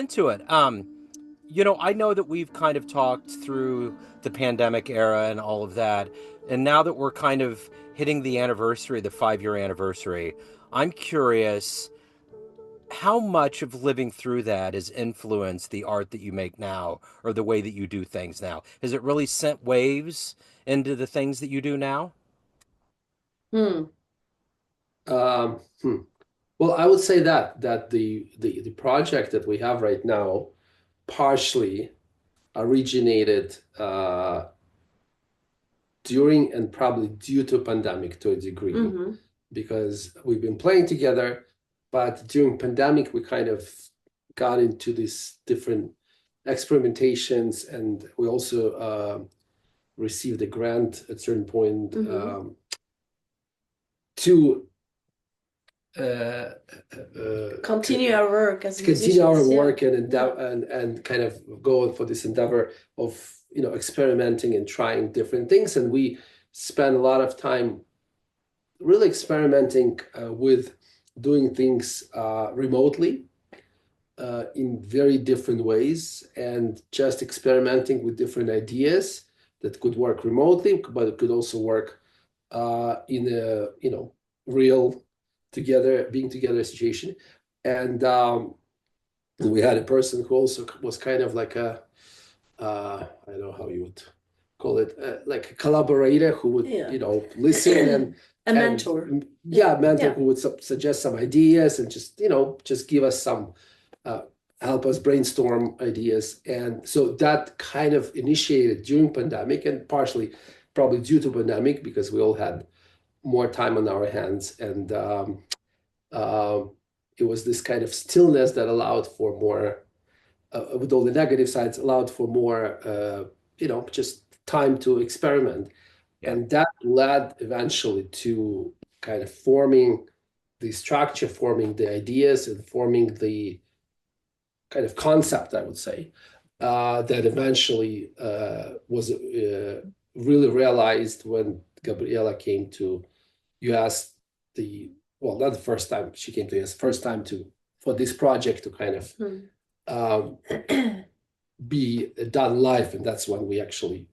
into it. I know that we've kind of talked through the pandemic era and all of that, and now that we're kind of hitting the anniversary, the 5-year anniversary, I'm curious how much of living through that has influenced the art that you make now or the way that you do things now. Has it really sent waves into the things that you do now? Hmm. Um, hmm. Well, I would say that the project that we have right now partially originated during and probably due to pandemic to a degree, Hmm. because we've been playing together, but during pandemic we kind of got into these different experimentations, and we also received a grant at certain point Hmm. to uh, Continue our work as continue our musicians. Yeah. work and Yeah. endeavor and kind of go for this endeavor of experimenting and trying different things. And we spend a lot of time really experimenting with doing things remotely in very different ways, and just experimenting with different ideas that could work remotely, but it could also work in a real together being together situation. And we had a person who also was kind of like a I don't know how you would call it, like a collaborator who would Yeah. listen and A mentor. Yeah. yeah, mentor Yeah. who would suggest some ideas and just give us some uh, help us brainstorm ideas. And so that kind of initiated during pandemic, and partially probably due to pandemic because we all had more time on our hands. And um, it was this kind of stillness that allowed for more, with all the negative sides, allowed for more, just time to experiment. Yeah. And that led eventually to kind of forming the structure, forming the ideas, and forming the kind of concept, I would say, that eventually was really realized when Gabriela came to US. Well, not the first time she came to US, first time for this project to kind of Hmm. um, be done live, and that's when we actually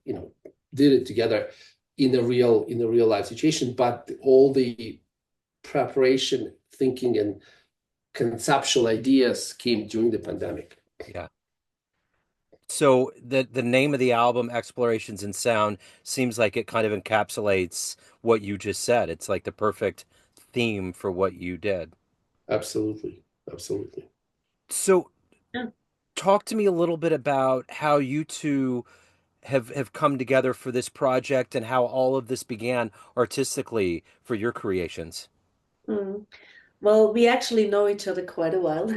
did it together in a real life situation. But all the preparation, thinking, and conceptual ideas came during the pandemic. Yeah. So the name of the album, Explorations in Sound, seems like it kind of encapsulates what you just said. It's like the perfect theme for what you did. Absolutely, absolutely. So Yeah. talk to me a little bit about how you two have come together for this project and how all of this began artistically for your creations. Mm. Well, we actually know each other quite a while.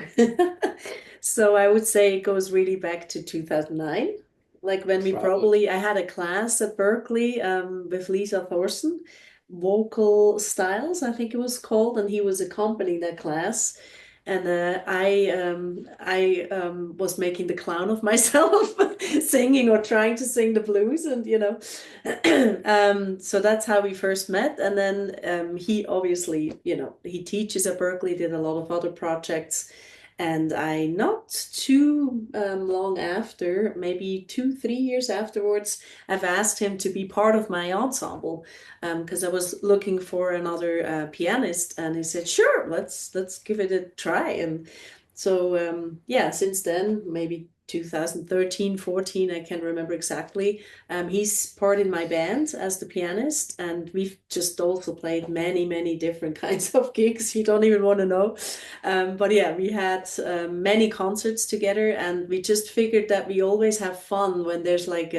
So I would say it goes really back to 2009. Like when Probably. I had a class at Berkeley with Lisa Thorson, Vocal Styles, I think it was called, and he was accompanying that class. And I was making the clown of myself, singing or trying to sing the blues, and so that's how we first met. And then he obviously, he teaches at Berkeley, did a lot of other projects. And I, not too long after, maybe 2, 3 years afterwards, I've asked him to be part of my ensemble because I was looking for another pianist, and he said, "Sure, let's give it a try." And so yeah, since then, maybe 2013, 14, I can't remember exactly. He's part in my band as the pianist, and we've just also played many, many different kinds of gigs. You don't even want to know. But yeah, we had many concerts together, and we just figured that we always have fun when there's like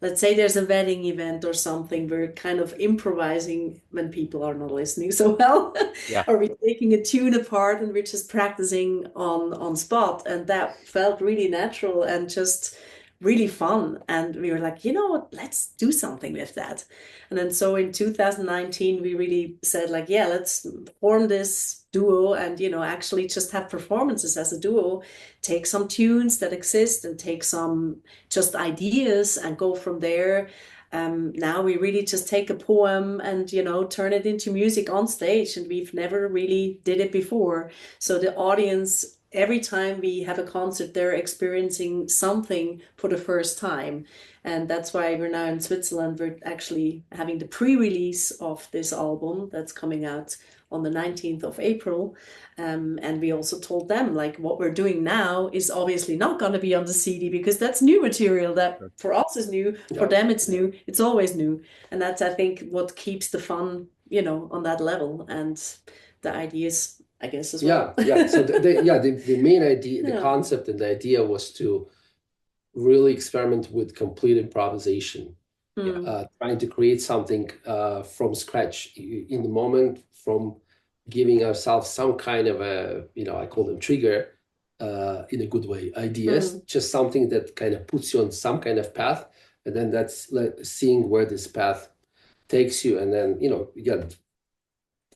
let's say there's a wedding event or something. We're kind of improvising when people are not listening so well, Yeah. or we're taking a tune apart and we're just practicing on spot, and that felt really natural and just really fun. And we were like, you know what, let's do something with that. And then so in 2019, we really said like, yeah, let's form this duo and, actually just have performances as a duo, take some tunes that exist and take some just ideas and go from there. Now we really just take a poem and, turn it into music on stage, and we've never really did it before. So the audience every time we have a concert, they're experiencing something for the first time. And that's why we're now in Switzerland. We're actually having the pre-release of this album that's coming out on the 19th of April. And we also told them, like, what we're doing now is obviously not going to be on the CD because that's new material that for us is new, for Yeah. them it's new, it's always new. And that's, I think, what keeps the fun, on that level. And the ideas, I guess, as well. Yeah. So the main idea, the Yeah. concept and the idea was to really experiment with complete improvisation, trying to create something from scratch in the moment, from giving ourselves some kind of a, I call them trigger, in a good way, ideas, just something that kind of puts you on some kind of path, and then that's like seeing where this path takes you, and then you get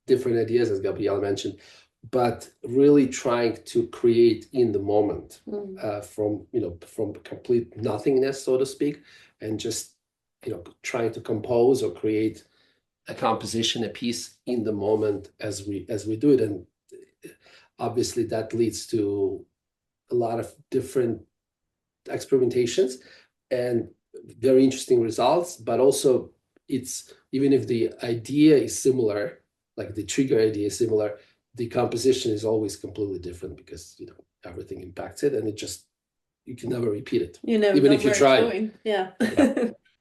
different ideas, as Gabriela mentioned, but really trying to create in the moment, from complete nothingness, so to speak, and just trying to compose or create a composition, a piece in the moment as we do it. And obviously that leads to a lot of different experimentations and very interesting results, but also it's, even if the idea is similar, like the trigger idea is similar, the composition is always completely different because everything impacts it, and you can never repeat it, even if you try. Yeah.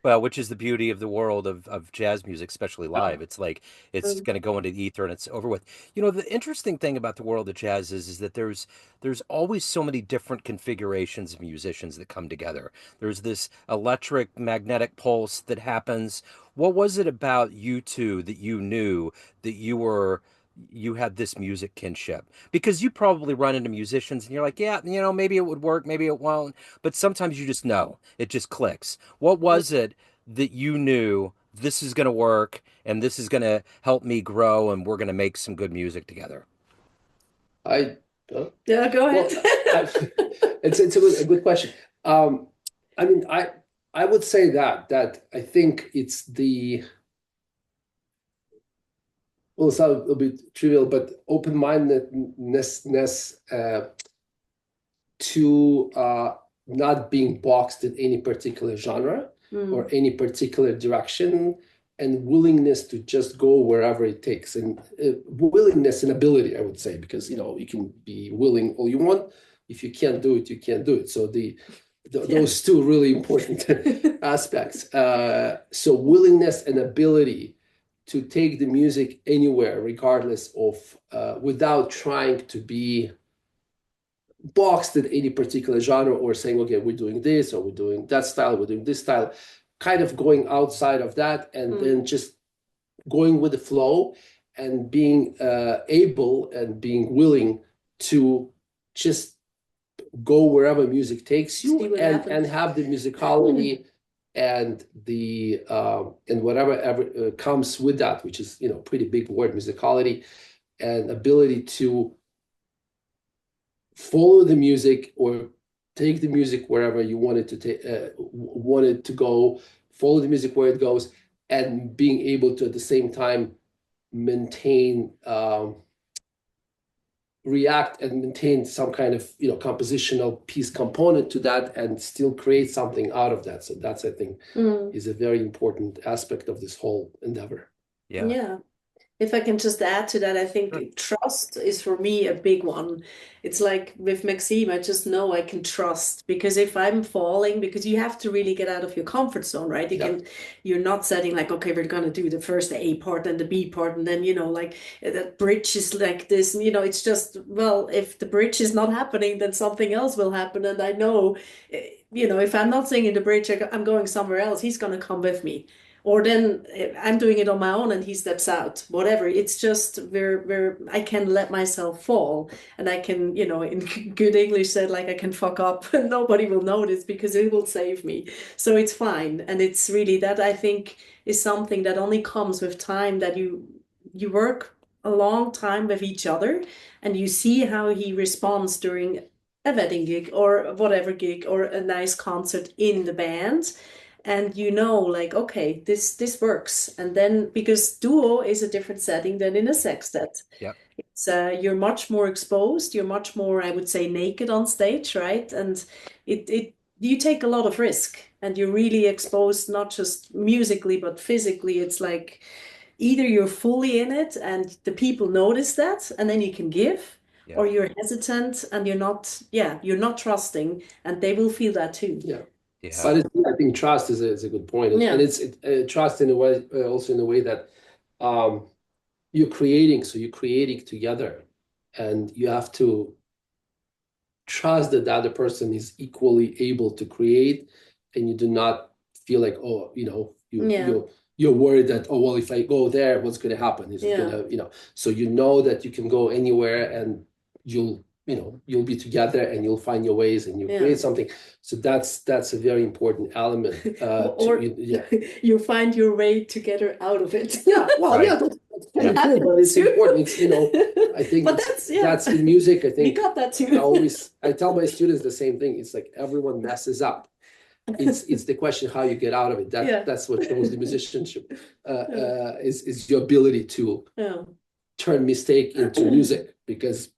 Well, which is the beauty of the world of jazz music, especially live. It's like it's going to go into the ether and it's over with. The interesting thing about the world of jazz is that there's always so many different configurations of musicians that come together. There's this electric magnetic pulse that happens. What was it about you two that you knew that you had this music kinship? Because you probably run into musicians and you're like, yeah, maybe it would work, maybe it won't, but sometimes you just know, it just clicks. What was it that you knew this is going to work and this is going to help me grow and we're going to make some good music together? I Yeah, go ahead. It's a good question. I mean, I would say that I think it's it's a little bit trivial, but open-mindedness to not being boxed in any particular genre or any particular direction, and willingness to just go wherever it takes, and willingness and ability, I would say, because you can be willing all you want. If you can't do it, you can't do it. So those two really important aspects. So willingness and ability to take the music anywhere, regardless of, without trying to be boxed in any particular genre or saying, okay, we're doing this or we're doing that style, we're doing this style, kind of going outside of that, and then just going with the flow and being able and being willing to just go wherever music takes you, and have the musicality and the and whatever ever comes with that, which is pretty big word, musicality, and ability to follow the music or take the music wherever you want it to want it to go, follow the music where it goes, and being able to at the same time maintain react and maintain some kind of compositional piece component to that, and still create something out of that. So that's, I think, is a very important aspect of this whole endeavor. Yeah. If I can just add to that, I think trust is for me a big one. It's like with Maxim, I just know I can trust, because if I'm falling, because you have to really get out of your comfort zone, right? You're not setting like, okay, we're gonna do the first A part and the B part, and then like that bridge is like this, it's just, well, if the bridge is not happening, then something else will happen. And I know, if I'm not singing the bridge, I'm going somewhere else, he's gonna come with me. Or then I'm doing it on my own and he steps out, whatever. It's just where I can let myself fall, and I can, in good English said, like, I can fuck up and nobody will notice because it will save me. So it's fine. And it's really that, I think, is something that only comes with time, that you work a long time with each other and you see how he responds during a wedding gig or whatever gig or a nice concert in the band. and you know, like, okay, this works. And then because duo is a different setting than in a sextet. Yep. It's you're much more exposed, you're much more, I would say, naked on stage, right? And it you take a lot of risk, and you're really exposed not just musically but physically. It's like either you're fully in it and the people notice that and then you can give, or Yep. you're hesitant and you're not, yeah, you're not trusting, and they will feel that too. Yeah. Yeah. But I think trust is a good point, and Yeah. it's trust in a way, also in a way that um, you're creating together, and you have to trust that the other person is equally able to create, and you do not feel like, oh, Yeah. you're worried that, oh well, if I go there, what's going to happen? Is it Yeah. gonna, so you know that you can go anywhere, and you'll be together, and you'll find your ways, and you Yeah. create something. So that's a very important element Or yeah. you find your way together out of it. Yeah, well, Right. yeah, that's kind Yeah. of cool, but it's Too. important. I think But that's, yeah, that's in music. I we think got that too. I tell my students the same thing. It's like everyone messes up. It's the question how you get out of it. Yeah. That's what shows the musicianship. Yeah. Is your ability to Yeah. turn mistake into music, because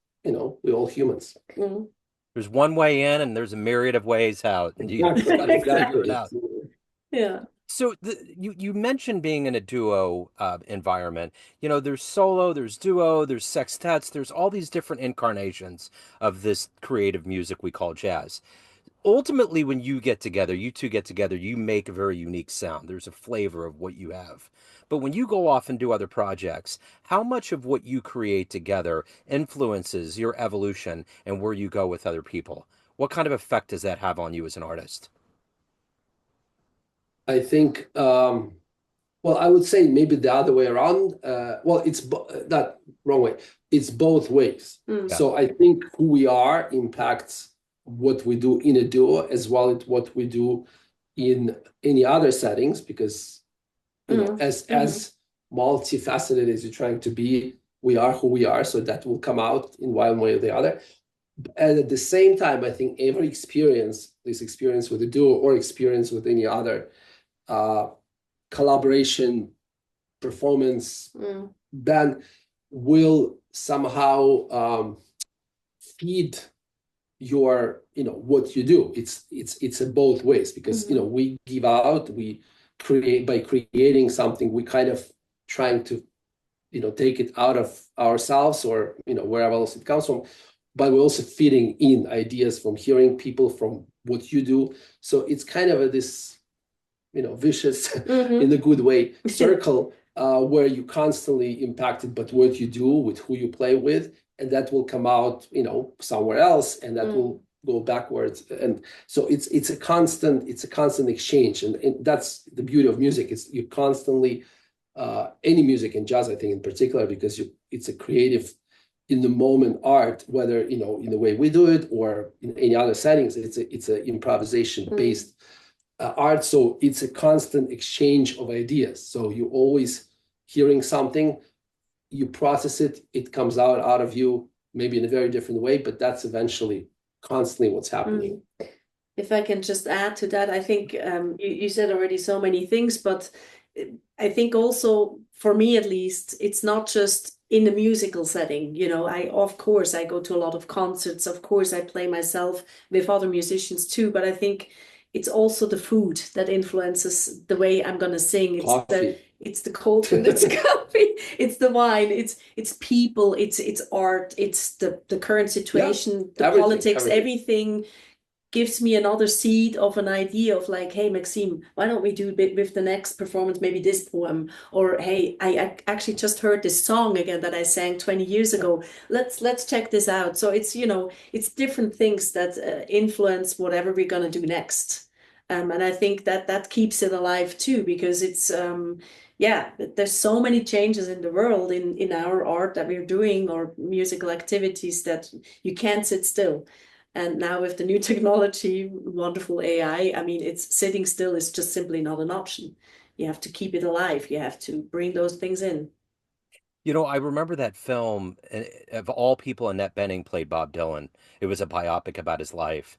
we're all humans. Mm. There's one way in and there's a myriad of ways out. And you Exactly, got to figure it exactly. out. Yeah. So you mentioned being in a duo environment. There's solo, there's duo, there's sextets, there's all these different incarnations of this creative music we call jazz. Ultimately, when you two get together, you make a very unique sound. There's a flavor of what you have. But when you go off and do other projects, how much of what you create together influences your evolution and where you go with other people? What kind of effect does that have on you as an artist? I think, well, I would say maybe the other way around. Well, that wrong way. It's both ways. Mm. Yeah. So I think who we are impacts what we do in a duo, as well as what we do in any other settings, because Mm. as multifaceted as you're trying to be, we are who we are. So that will come out in one way or the other. And at the same time, I think every experience, this experience with a duo or experience with any other uh, collaboration, performance, Mm. then will somehow feed your what you do. It's a both ways, because Mhm. we give out, we create. By creating something, we kind of trying to take it out of ourselves, or wherever else it comes from, but we're also feeding in ideas from hearing people, from what you do. So it's kind of this vicious in Mhm. a good way circle, where you constantly impacted, but what you do with who you play with, and that will come out somewhere else, and that Mm. will go backwards. And so it's a constant exchange, and that's the beauty of music. It's you constantly, any music, and jazz I think in particular, because it's a creative, in the moment art, whether in the way we do it or in any other settings. It's a improvisation based art. So it's a constant exchange of ideas. So you always hearing something, you process it, it comes out of you, maybe in a very different way, but that's eventually constantly what's happening. If I can just add to that, I think you said already so many things, but I think also for me at least, it's not just in the musical setting. Of course I go to a lot of concerts, of course I play myself with other musicians too, but I think it's also the food that influences the way I'm gonna sing. Coffee. It's the cold food, it's coffee, it's the wine, it's people, it's art, it's the current Yeah, situation, the everything, politics, everything. everything gives me another seed of an idea of like, hey, Maxime, why don't we do a bit with the next performance, maybe this poem? Or hey, I actually just heard this song again that I sang 20 years ago. Let's check this out. So it's different things that influence whatever we're gonna do next. And I think that keeps it alive too, because it's yeah, there's so many changes in the world in our art that we're doing, or musical activities, that you can't sit still. And now with the new technology, wonderful AI, I mean, it's sitting still is just simply not an option. You have to keep it alive. You have to bring those things in. I remember that film, of all people, Annette Bening played Bob Dylan. It was a biopic about his life.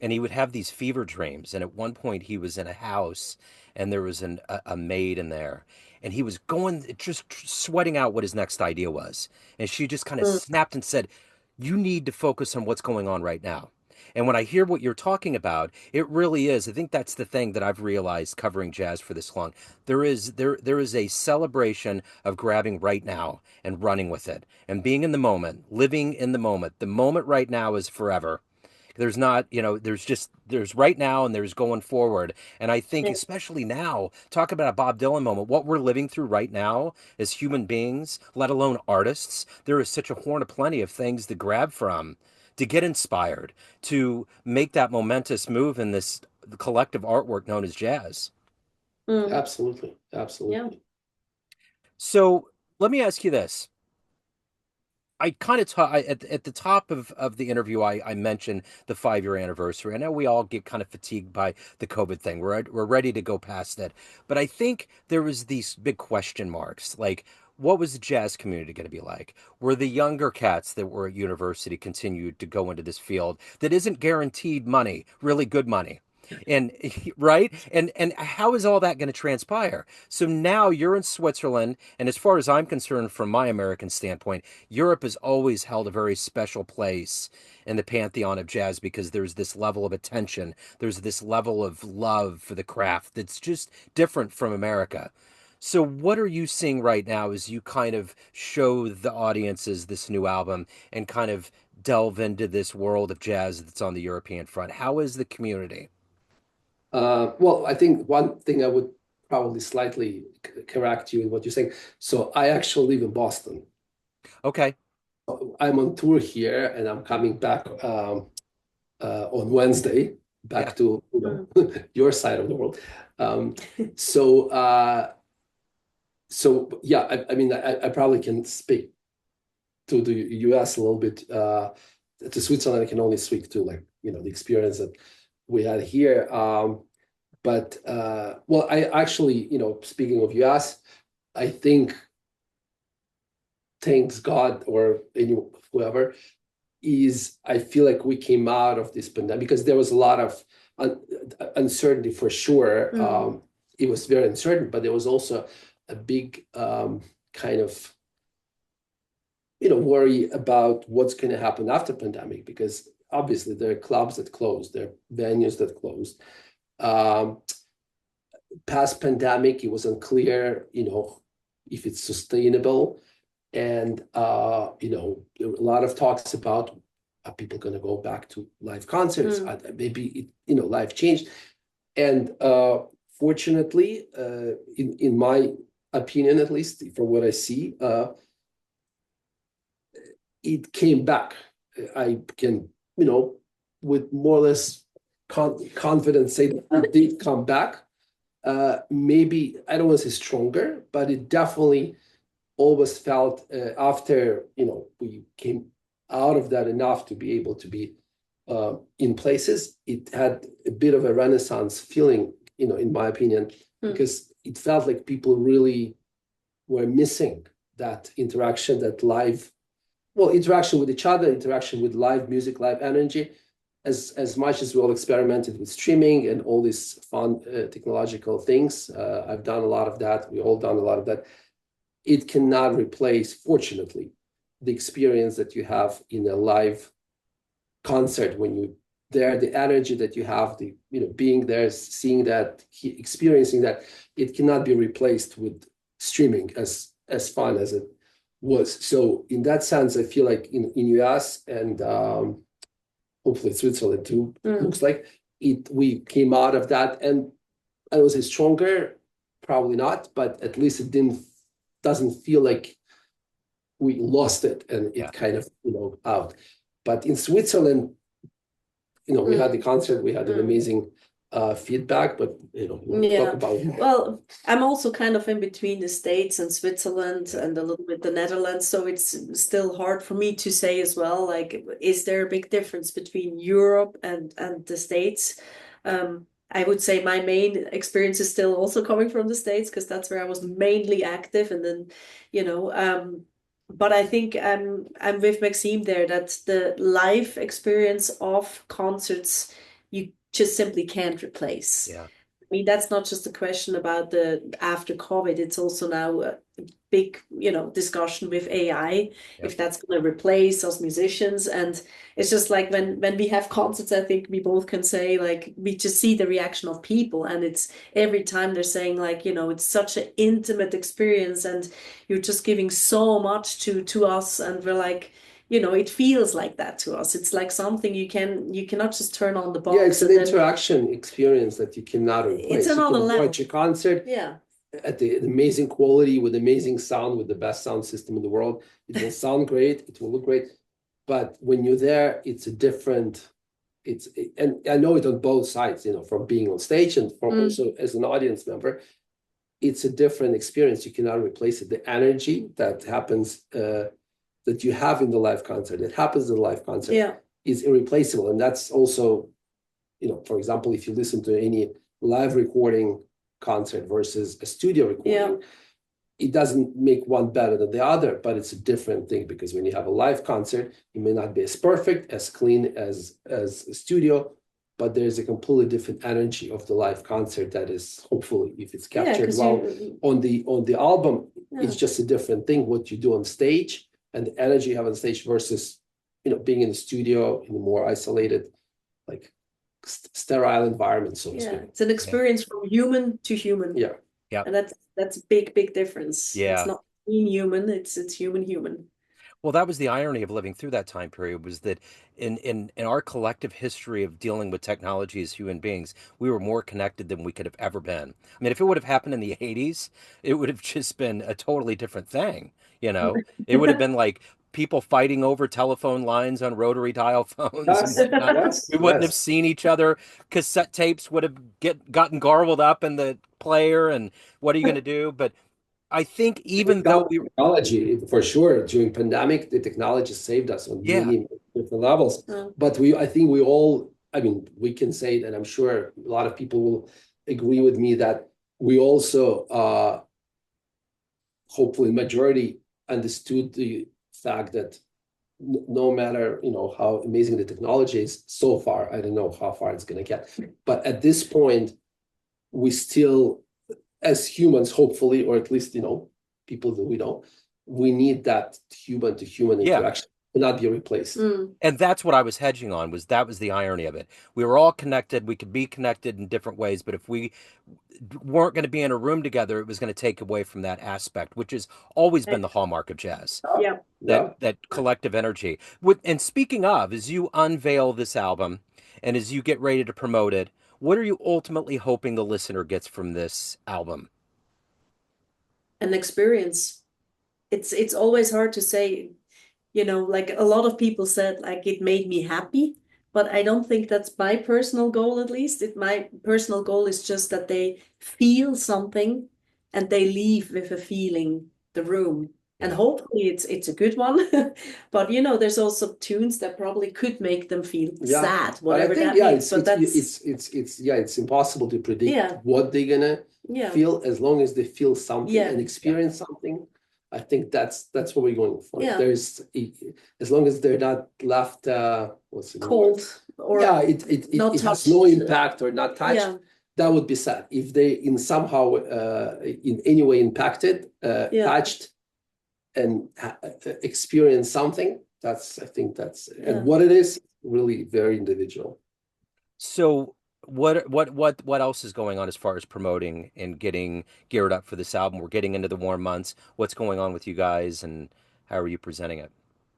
and he would have these fever dreams. And at one point, he was in a house, and there was a maid in there, and he was going just sweating out what his next idea was. And she just kind of Mm, snapped and said, "You need to focus on what's going on right now." And when I hear what you're talking about, it really is. I think that's the thing that I've realized covering jazz for this long. There is a celebration of grabbing right now and running with it and being in the moment, living in the moment. The moment right now is forever. There's not, there's right now and there's going forward. And I think, yeah. especially now, talk about a Bob Dylan moment, what we're living through right now as human beings, let alone artists, there is such a horn of plenty of things to grab from, to get inspired, to make that momentous move in this collective artwork known as jazz. Mm, Absolutely, yeah. absolutely. So let me ask you this. I kind of at the top of the interview. I mentioned the 5 year anniversary. I know we all get kind of fatigued by the COVID thing. We're ready to go past it, but I think there was these big question marks. Like, what was the jazz community going to be like? Were the younger cats that were at university continued to go into this field that isn't guaranteed money, really good money? And right, and how is all that going to transpire? So now you're in Switzerland, and as far as I'm concerned, from my American standpoint, Europe has always held a very special place in the pantheon of jazz because there's this level of attention, there's this level of love for the craft that's just different from America. So, what are you seeing right now as you kind of show the audiences this new album and kind of delve into this world of jazz that's on the European front? How is the community? Well, I think one thing I would probably slightly correct you in what you're saying. So I actually live in Boston. Okay. I'm on tour here, and I'm coming back on Wednesday, Yeah. back to Mm, your side of the world. Um, so so yeah, I mean, I probably can speak to the US a little bit. To Switzerland, I can only speak to, like, the experience that we had here. But well, I actually, speaking of US, I think, thanks God, or whoever, is I feel like we came out of this pandemic because there was a lot of un uncertainty for sure. mm, It was very uncertain, but there was also a big kind of worry about what's going to happen after pandemic, because obviously there are clubs that closed, there are venues that closed. Um, Past pandemic, it was unclear, if it's sustainable. And there were a lot of talks about, are people going to go back to live concerts? mm, Maybe life changed. And fortunately, in my opinion, at least from what I see, it came back. I can, with more or less confidence say that it did come back. Maybe, I don't want to say stronger, but it definitely always felt, after we came out of that enough to be able to be in places, it had a bit of a renaissance feeling, in my opinion, mm, because it felt like people really were missing that interaction, that live, well, interaction with each other, interaction with live music, live energy. As much as we all experimented with streaming and all these fun technological things, I've done a lot of that. We all done a lot of that. It cannot replace, fortunately, the experience that you have in a live concert when you there, the energy that you have, the being there, seeing that, experiencing that. It cannot be replaced with streaming, as fun as it was. So in that sense, I feel like in US and hopefully Switzerland too, mm. looks like we came out of that. And I was stronger, probably not, but at least it doesn't feel like we lost it and Yeah. it kind of out. But in Switzerland, we had the Mm, concert, we had an mm. amazing feedback, but we'll talk Yeah. about. Well, I'm also kind of in between the States and Switzerland and a little bit the Netherlands, so it's still hard for me to say as well, like, is there a big difference between Europe and the States? I would say my main experience is still also coming from the States because that's where I was mainly active, and then, you know, but I think I'm with Maxime there that the live experience of concerts just simply can't replace. Yeah. I mean, that's not just a question about the after COVID. It's also now a big, discussion with AI, Yep. if that's going to replace us musicians. And it's just like when we have concerts, I think we both can say, like, we just see the reaction of people, and it's every time they're saying, like, it's such an intimate experience, and you're just giving so much to us, and we're like, it feels like that to us. It's like something you cannot just turn on the Yeah, box it's an and then interaction experience that you cannot it's replace. You another can level. watch a concert Yeah. at the amazing quality with amazing sound, with the best sound system in the world. It will sound great, it will look great. But when you're there, it's a different, and I know it on both sides, from being on stage and from also as an audience member, it's a different experience. You cannot replace it. The energy that happens, that you have in the live concert, that happens in the live concert, Yeah. is irreplaceable. And that's also, for example, if you listen to any live recording concert versus a studio recording, it doesn't make one better than the other, but it's a different thing, because when you have a live concert, it may not be as perfect, as clean as a studio, but there's a completely different energy of the live concert that is, hopefully, if it's captured well on the album, it's just a different thing what you do on stage and the energy you have on stage versus being in the studio in a more isolated, like sterile environment, so to speak. It's an experience from human to human. Yeah. And that's a big difference. Yeah. It's not human, it's human. Well, that was the irony of living through that time period, was that in our collective history of dealing with technology as human beings, we were more connected than we could have ever been. I mean, if it would have happened in the 80s, it would have just been a totally different thing, It would have been like people fighting over telephone lines on rotary dial phones and whatnot. We wouldn't have seen each other. Cassette tapes would have gotten garbled up in the player, and what are you going to do? But I think even though technology, for sure, during pandemic, the technology saved us on many different levels. But I think we all, I mean, we can say that, I'm sure a lot of people will agree with me, that we also, hopefully majority, understood the fact that no matter, how amazing the technology is so far, I don't know how far it's going to get, but at this point, we still, as humans, hopefully, or at least, people that we know, we need that human to human interaction to not be replaced. And that's what I was hedging on, was the irony of it. We were all connected. We could be connected in different ways, but if we weren't going to be in a room together, it was going to take away from that aspect, which has always been the hallmark of jazz. That collective energy. And speaking of, as you unveil this album and as you get ready to promote it, what are you ultimately hoping the listener gets from this album? An experience. It's always hard to say, like a lot of people said, like, it made me happy, but I don't think that's my personal goal. At least my personal goal is just that they feel something and they leave with a feeling, the room. And hopefully it's a good one. But there's also tunes that probably could make them feel sad, whatever that means. But it's impossible to predict what they're gonna feel, as long as they feel something and experience something. I think that's what we're going for. There's, as long as they're not left cold, or it has no impact or not touched. That would be sad. If they in somehow in any way impacted, touched, and experience something, I think that's and what it is, really very individual. So what else is going on as far as promoting and getting geared up for this album? We're getting into the warm months. What's going on with you guys, and how are you presenting it?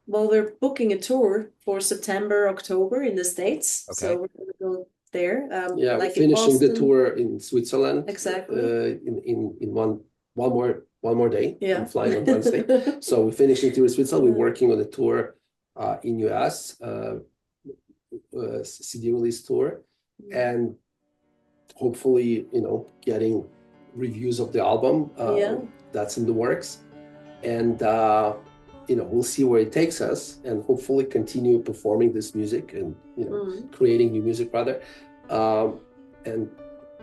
Well, we're booking a tour for September, October in the States. Okay. So we're going to go there. We're like finishing the tour in Switzerland. Exactly. In one more day. I'm flying on Wednesday. So we're finishing the tour in Switzerland. We're working on a tour in US, CD release tour, and hopefully, getting reviews of the album. That's in the works. And we'll see where it takes us, and hopefully continue performing this music and creating new music rather. And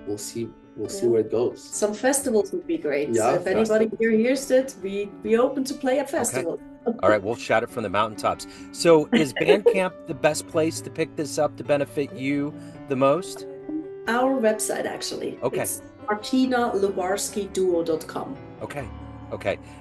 we'll see where it goes. Some festivals would be great. So if anybody here hears it, we open to play at festivals. All right, we'll shout it from the mountaintops. So is Bandcamp the best place to pick this up to benefit you the most? Our website, actually. Okay. It's martinalubraskyduo.com. Okay.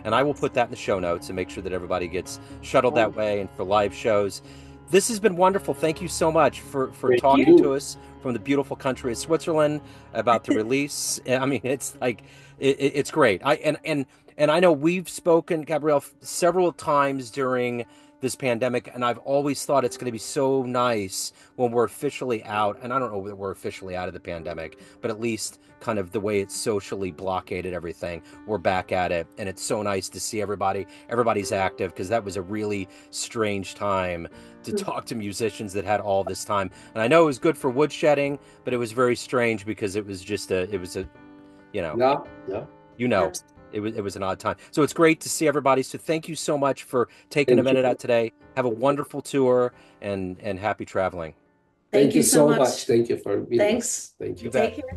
And I will put that in the show notes and make sure that everybody gets shuttled that way and for live shows. This has been wonderful. Thank you so much for talking to us from the beautiful country of Switzerland about the release. I mean, it's like, it's great. And I know we've spoken, Gabrielle, several times during this pandemic, and I've always thought it's going to be so nice when we're officially out. And I don't know that we're officially out of the pandemic, but at least kind of the way it's socially blockaded everything, we're back at it. And it's so nice to see everybody's active, because that was a really strange time to talk to musicians that had all this time. And I know it was good for woodshedding, but it was very strange because it was just it was it was an odd time. So it's great to see everybody. So thank you so much for taking a minute out today. Have a wonderful tour and happy traveling. Thank you so much. Thank you for being Thanks. Thank you. Take care.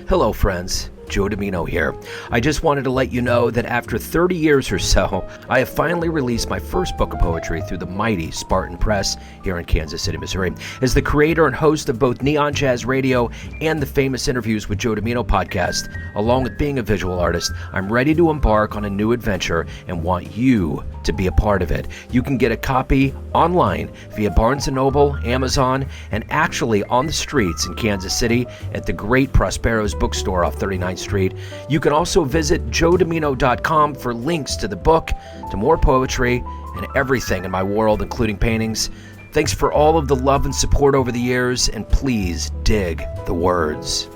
Hello, friends. Joe Domino here. I just wanted to let you know that after 30 years or so, I have finally released my first book of poetry through the mighty Spartan Press here in Kansas City, Missouri. As the creator and host of both Neon Jazz Radio and the Famous Interviews with Joe Domino podcast, along with being a visual artist, I'm ready to embark on a new adventure and want you to be a part of it. You can get a copy online via Barnes & Noble, Amazon, and actually on the streets in Kansas City at the great Prospero's bookstore off 39th Street. You can also visit joedomino.com for links to the book, to more poetry, and everything in my world, including paintings. Thanks for all of the love and support over the years, and please dig the words.